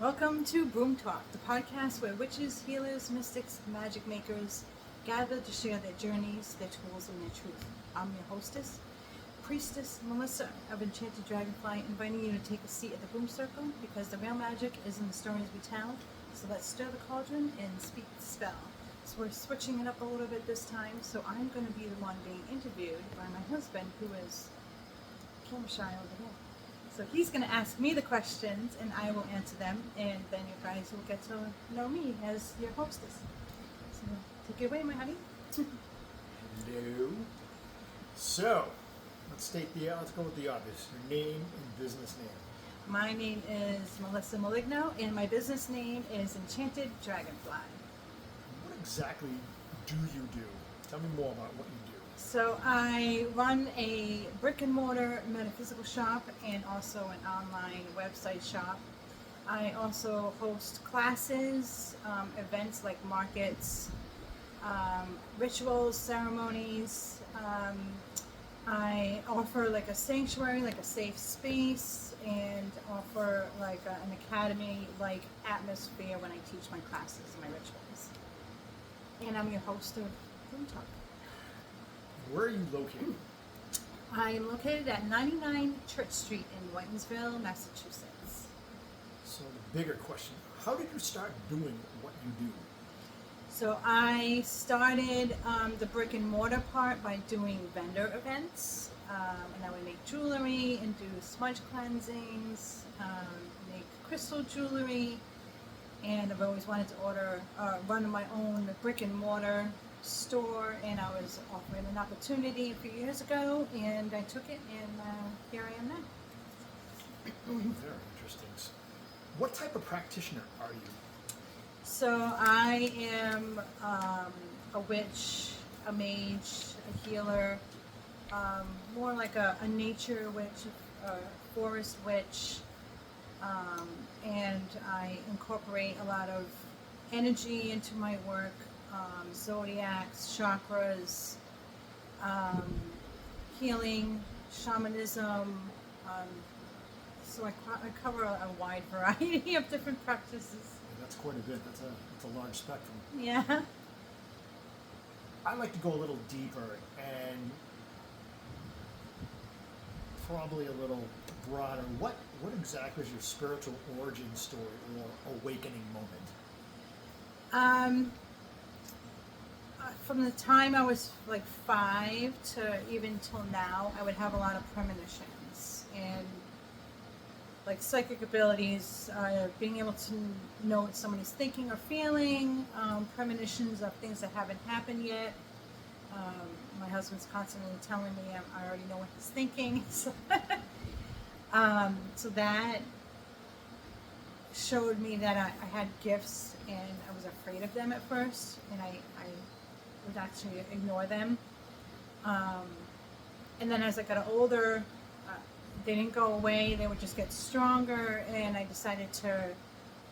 Welcome to Broom Talk, the podcast where witches, healers, mystics, magic makers gather to share their journeys, their tools, and their truth. I'm your hostess, Priestess Mellisa of Enchanted Dragonfly, inviting you to take a seat at the broom circle because the real magic is in the stories we tell. So let's stir the cauldron and speak the spell. So we're switching it up a little bit this time. So I'm going to be the one being interviewed by my husband, who is camera shy over here. So he's going to ask me the questions, and I will answer them, and then you guys will get to know me as your hostess. So take it away, my honey. Hello. So, let's go with the obvious. Your name and business name. My name is Mellisa Maligno, and my business name is Enchanted Dragonfly. What exactly do you do? Tell me more about what you do. So I run a brick and mortar metaphysical shop and also an online website shop. I also host classes, events like markets, rituals, ceremonies. I offer like a sanctuary, like a safe space, and offer like an academy-like atmosphere when I teach my classes and my rituals. And I'm your host of Broom Talk. Where are you located? I am located at 99 Church Street in Whitinsville, Massachusetts. So the bigger question, how did you start doing what you do? So I started the brick and mortar part by doing vendor events. And I would make jewelry and do smudge cleansings, make crystal jewelry. And I've always wanted to run my own brick and mortar store, and I was offered an opportunity a few years ago, and I took it, and here I am now. Very interesting. What type of practitioner are you? So I am a witch, a mage, a healer, more like a nature witch, a forest witch, and I incorporate a lot of energy into my work. Zodiacs, chakras, healing, shamanism. So I cover a wide variety of different practices. Yeah, that's quite a bit. That's a large spectrum. Yeah. I'd like to go a little deeper and probably a little broader. What exactly is your spiritual origin story or awakening moment? From the time I was like 5 to even till now, I would have a lot of premonitions and like psychic abilities, being able to know what somebody's thinking or feeling, premonitions of things that haven't happened yet. My husband's constantly telling me I already know what he's thinking. So that showed me that I had gifts, and I was afraid of them at first, and I would actually ignore them. And then as I got older, they didn't go away, they would just get stronger, and I decided to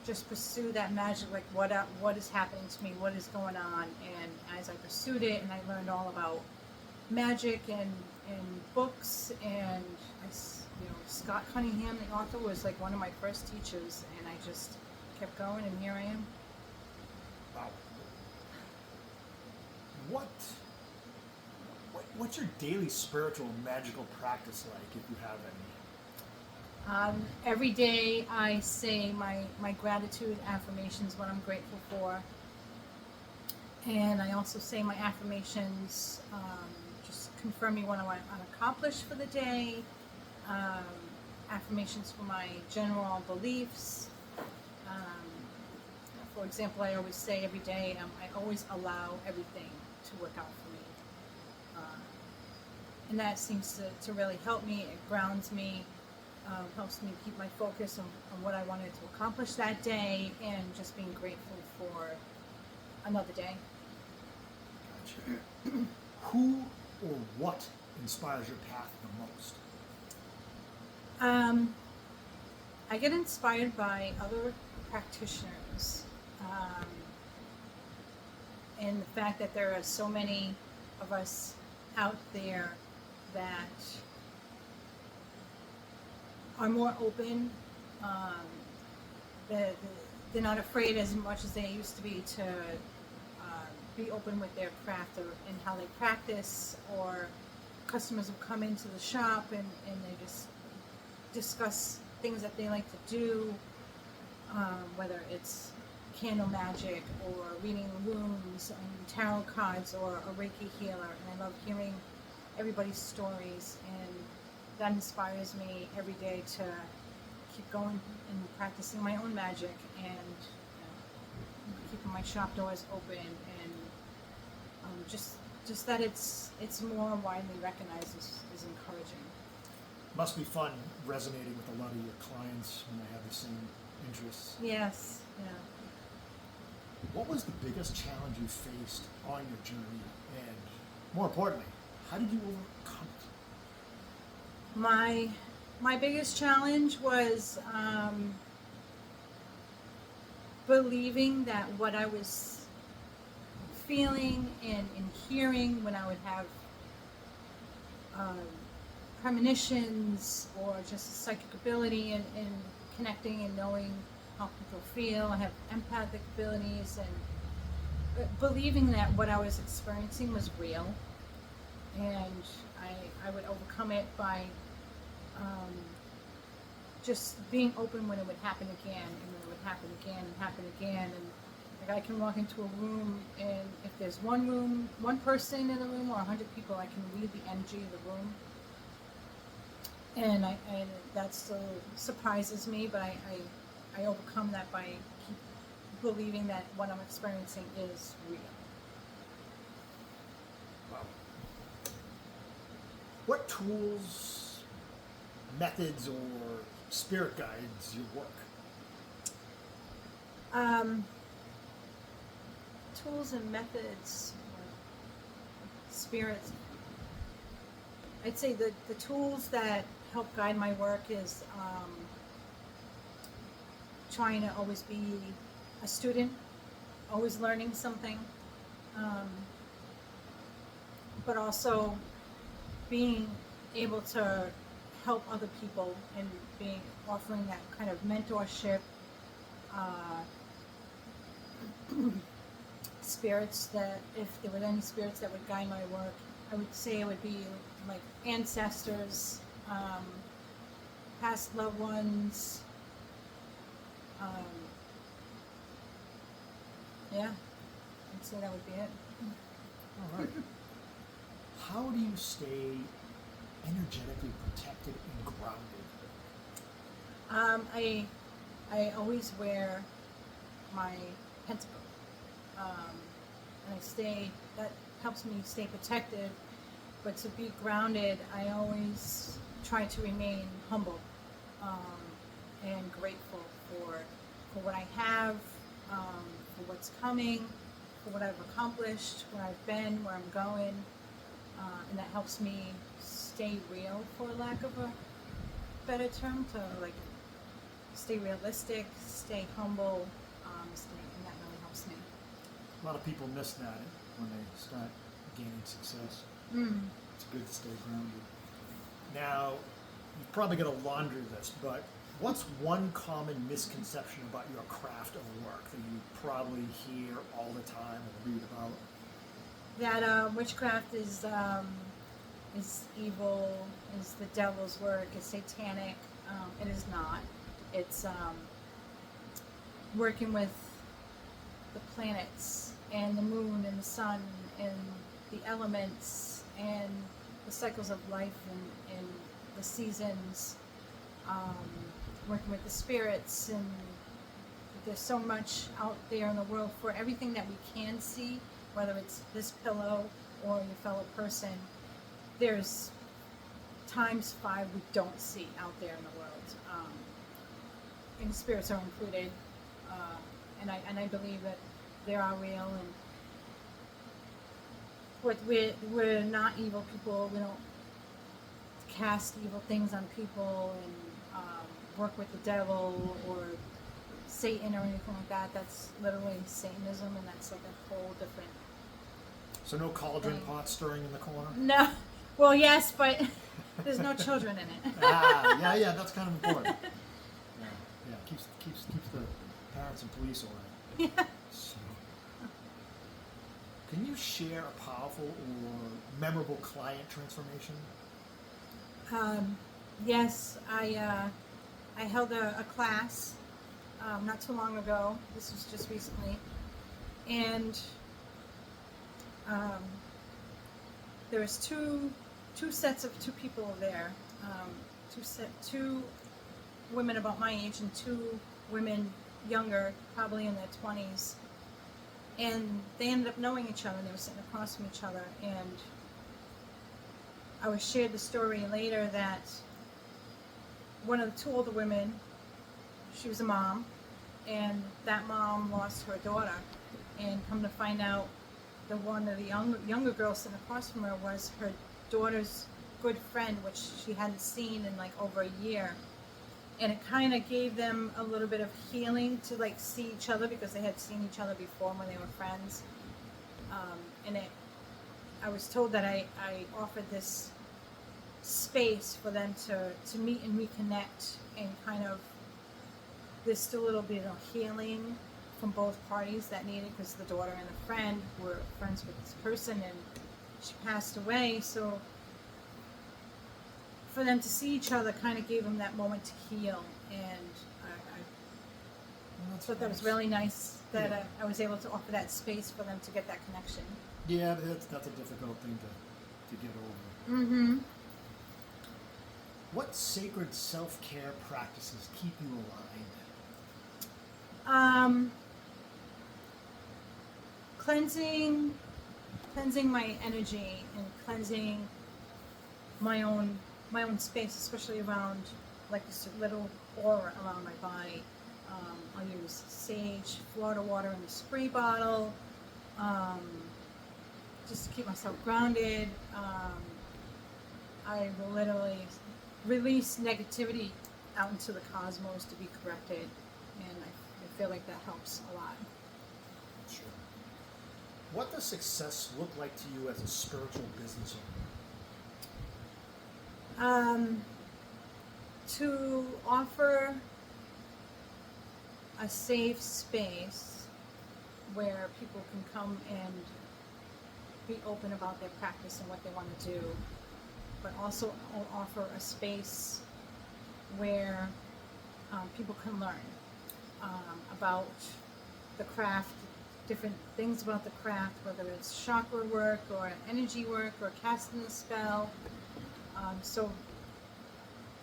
just pursue that magic, like what is happening to me, what is going on. And as I pursued it, and I learned all about magic and books, and Scott Cunningham, the author, was like one of my first teachers, and I just kept going, and here I am. Wow. What's your daily spiritual and magical practice like, if you have any? Every day I say my gratitude affirmations, what I'm grateful for. And I also say my affirmations, just confirming what I want to accomplish for the day. Affirmations for my general beliefs. For example, I always say every day, I always allow everything to work out for me. And that seems to really help me. It grounds me, helps me keep my focus on what I wanted to accomplish that day, and just being grateful for another day. Gotcha. Who or what inspires your path the most? I get inspired by other practitioners, and the fact that there are so many of us out there that are more open, they're not afraid as much as they used to be open with their craft and how they practice, or customers will come into the shop and they just discuss things that they like to do, whether it's candle magic or reading runes and tarot cards or a Reiki healer. And I love hearing everybody's stories, and that inspires me every day to keep going and practicing my own magic, and keeping my shop doors open, and just that it's more widely recognized is encouraging. Must be fun resonating with a lot of your clients when they have the same interests. Yes, yeah. What was the biggest challenge you faced on your journey, and more importantly, how did you overcome it? My biggest challenge was believing that what I was feeling and hearing when I would have premonitions or just a psychic ability and connecting and knowing how people feel. I have empathic abilities, and believing that what I was experiencing was real, and I would overcome it by just being open when it would happen again, and when it would happen again and happen again. And like, I can walk into a room, and if there's one person in the room, or 100 people, I can read the energy of the room. And that still surprises me, but I overcome that by keep believing that what I'm experiencing is real. Wow. What tools, methods, or spirit guides your work? Tools and methods, spirits. I'd say the tools that help guide my work is trying to always be a student, always learning something, but also being able to help other people and offering that kind of mentorship. Spirits, that if there were any spirits that would guide my work, I would say it would be like ancestors, past loved ones. Yeah, I'd say that would be it. All right. How do you stay energetically protected and grounded? I always wear my pentacle, and that helps me stay protected. But to be grounded, I always try to remain humble and grateful for what I have, for what's coming, for what I've accomplished, where I've been, where I'm going, and that helps me stay real, for lack of a better term, to like stay realistic, stay humble, and that really helps me. A lot of people miss that when they start gaining success. It's good to stay grounded. Now, you've probably got a laundry list, but what's one common misconception about your craft or work that you probably hear all the time or read about? That witchcraft is evil, is the devil's work, is satanic. It is not. It's working with the planets and the moon and the sun and the elements and the cycles of life and the seasons, working with the spirits, and there's so much out there in the world for everything that we can see, whether it's this pillow or your fellow person. There's times 5 we don't see out there in the world, and spirits are included, and I believe that they are real, and we're not evil people. We don't cast evil things on people and work with the devil or Satan or anything like that. That's literally Satanism, and that's like a whole different. So no cauldron thing. pot stirring in the corner? No. Well, yes, but there's no children in it. Yeah, that's kind of important. Yeah. keeps the parents and police away. Yeah. So, can you share a powerful or memorable client transformation? Yes, I held a class not too long ago. This was just recently, and there was two sets of two people there. Two women about my age and two women younger, probably in their 20s, and they ended up knowing each other. They were sitting across from each other, and I was shared the story later that one of the two older women, she was a mom, and that mom lost her daughter, and come to find out the one of the younger girls sitting across from her was her daughter's good friend, which she hadn't seen in like over a year. And it kind of gave them a little bit of healing to like see each other, because they had seen each other before when they were friends. I was told that I offered this space for them to meet and reconnect, and kind of there's still a little bit of healing from both parties that needed, because the daughter and the friend were friends with this person and she passed away. So for them to see each other kind of gave them that moment to heal, and I thought that was really nice that I was able to offer that space for them to get that connection. Yeah, but that's a difficult thing to get over. Mm-hmm. What sacred self-care practices keep you aligned? Cleansing my energy and cleansing my own space, especially around like this little aura around my body. I'll use sage, Florida water in the spray bottle, just to keep myself grounded. I will literally release negativity out into the cosmos to be corrected, and I feel like that helps a lot. Sure. What does success look like to you as a spiritual business owner? To offer a safe space where people can come and be open about their practice and what they want to do, but also offer a space where people can learn about the craft, different things about the craft, whether it's chakra work or energy work or casting a spell. So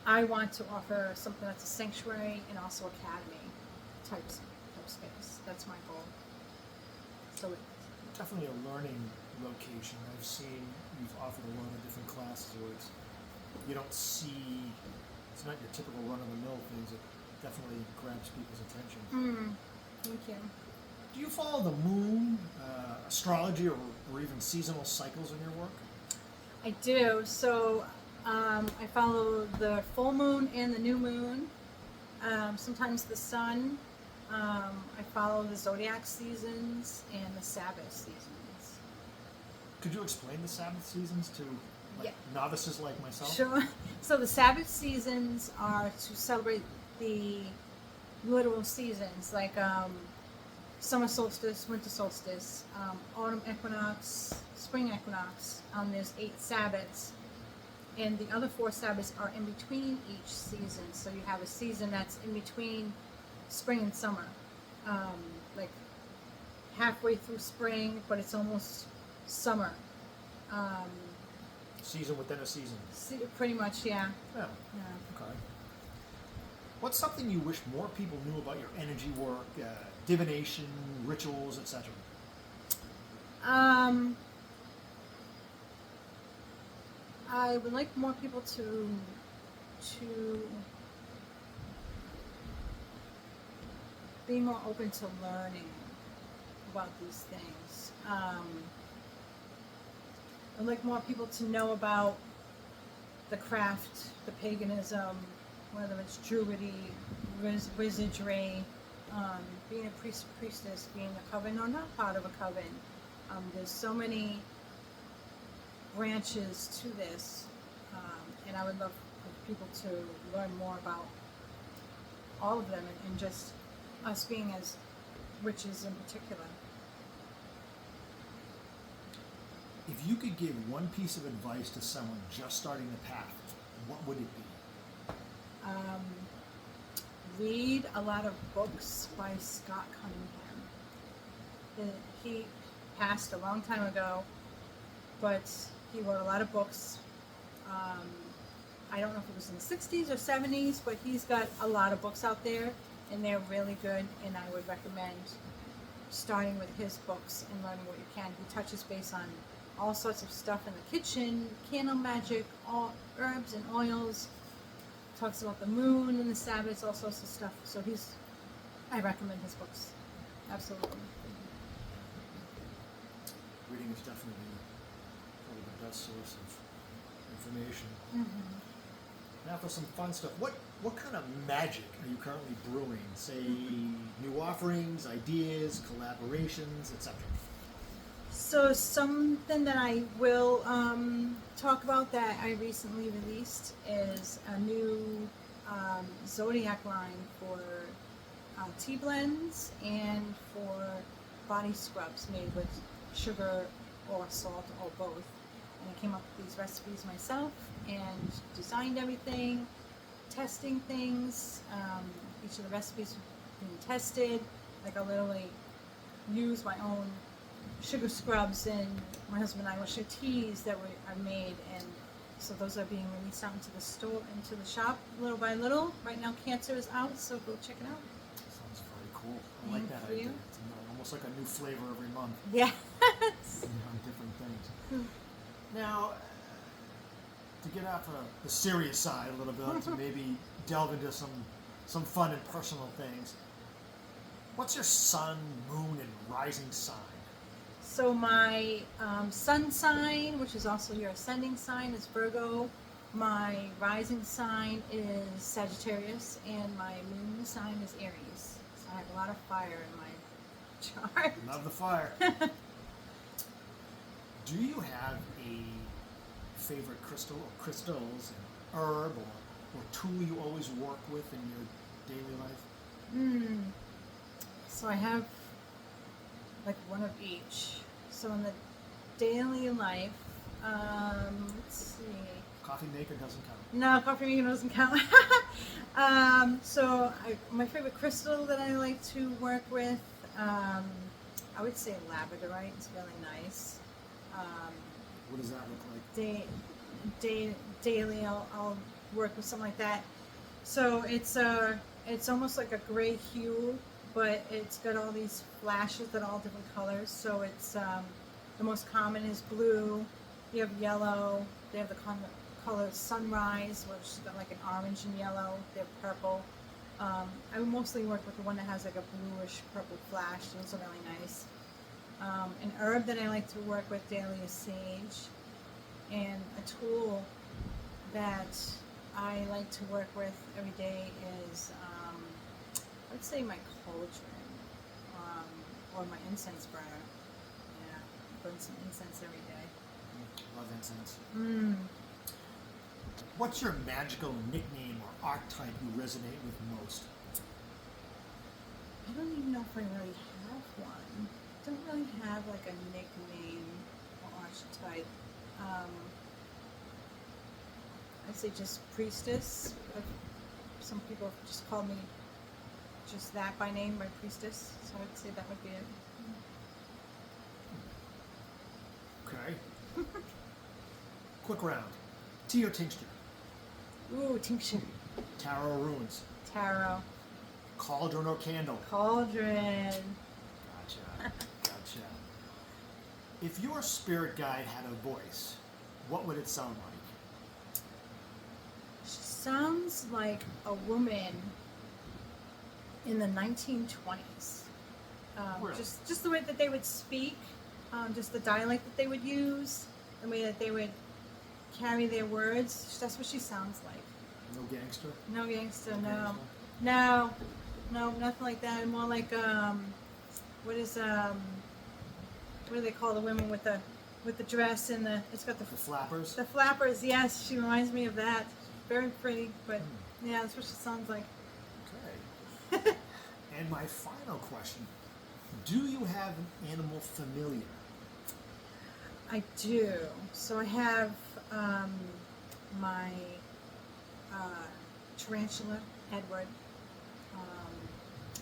I want to offer something that's a sanctuary and also academy type space. That's my goal. So Definitely a learning location. I've seen you've offered a lot of different classes where you don't see, it's not your typical run-of-the-mill things. It definitely grabs people's attention. Thank you. Do you follow the moon, astrology, or even seasonal cycles in your work? I do. So I follow the full moon and the new moon. Sometimes the sun. I follow the zodiac seasons and the Sabbath seasons. Could you explain the Sabbath seasons to novices like myself? Sure. So the Sabbath seasons are to celebrate the literal seasons, like summer solstice, winter solstice, autumn equinox, spring equinox. There's 8 Sabbaths, and the other 4 Sabbaths are in between each season. So you have a season that's in between spring and summer, like halfway through spring, but it's almost summer. Season within a season. Pretty much, yeah. Yeah. Okay. What's something you wish more people knew about your energy work, divination, rituals, etc.? I would like more people to be more open to learning about these things. I'd like more people to know about the craft, the paganism, whether it's druidry, wizardry, being a priestess, being a coven or not part of a coven. There's so many branches to this, and I would love for people to learn more about all of them, and just us being as witches in particular. If you could give one piece of advice to someone just starting the path, what would it be? Read a lot of books by Scott Cunningham. He passed a long time ago, but he wrote a lot of books. I don't know if it was in the 60s or 70s, but he's got a lot of books out there, and they're really good, and I would recommend starting with his books and learning what you can. He touches base on all sorts of stuff in the kitchen, candle magic, all herbs and oils, talks about the moon and the Sabbaths, all sorts of stuff. So I recommend his books. Absolutely. Reading is definitely probably the best source of information. Mm-hmm. Now for some fun stuff. What kind of magic are you currently brewing? Say new offerings, ideas, collaborations, etc. So something that I will talk about that I recently released is a new zodiac line for tea blends and for body scrubs made with sugar or salt or both. And I came up with these recipes myself and designed everything, testing things. Each of the recipes being tested. Like I literally use my own sugar scrubs, and my husband and I will share teas that are made, and so those are being released out into the store, into the shop, little by little. Right now, Cancer is out, so go check it out. Sounds very cool. I like that idea. It's almost like a new flavor every month. Yes. On different things. Now, to get off the serious side a little bit, to maybe delve into some fun and personal things. What's your sun, moon, and rising sign? So my sun sign, which is also your ascending sign, is Virgo. My rising sign is Sagittarius, and my moon sign is Aries. So I have a lot of fire in my chart. Love the fire. Do you have a favorite crystal or crystals, an herb or tool you always work with in your daily life? So I have like one of each. So in the daily life, let's see. Coffee maker doesn't count. No, coffee maker doesn't count. My favorite crystal that I like to work with, I would say labradorite. It's really nice. What does that look like? Daily, I'll work with something like that. So it's almost like a gray hue, but it's got all these flashes that are all different colors. So it's the most common is blue. You have yellow. They have the color sunrise, which has got like an orange and yellow. They have purple. I mostly work with the one that has like a bluish purple flash. Those are really nice. An herb that I like to work with daily is sage. And a tool that I like to work with every day is, I would say my cauldron, or my incense burner. Yeah, burn some incense every day. Love incense. What's your magical nickname or archetype you resonate with most? I don't even know if I really have one. I don't really have like a nickname or archetype. I'd say just Priestess. Some people just call me just that by name, by Priestess. So I'd say that would be it. Okay. Quick round. Tea or tincture? Ooh, tincture. Tarot or runes? Tarot. Cauldron or candle? Cauldron. Gotcha. If your spirit guide had a voice, what would it sound like? She sounds like a woman in the 1920s. Really? Just the way that they would speak, just the dialect that they would use, the way that they would carry their words. That's what she sounds like. No gangster? No gangster, No no. gangster? No, nothing like that. More like what do they call the women with the dress and it's got the flappers? The flappers, yes, she reminds me of that. Very pretty, but yeah, that's what she sounds like. Okay. my final question, do you have an animal familiar? I do. So I have my tarantula, Edward.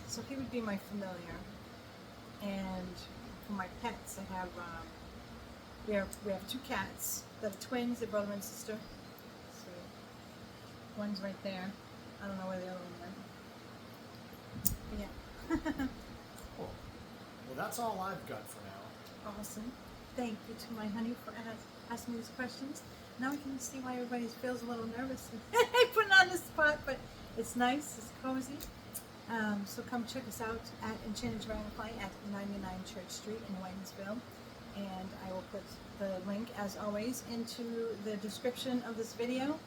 So he would be my familiar. And for my pets, I have we have two cats that are twins, they're brother and sister. So one's right there. I don't know where the other one went. But yeah. Cool. Well, that's all I've got for now. Awesome. Thank you to my honey for asking me these questions. Now we can see why everybody feels a little nervous. Putting on the spot, but it's nice, it's cozy. So come check us out at Enchanted Dragonfly at 99 Church Street in Whitinsville. And I will put the link, as always, into the description of this video.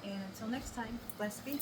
And until next time, blessed be.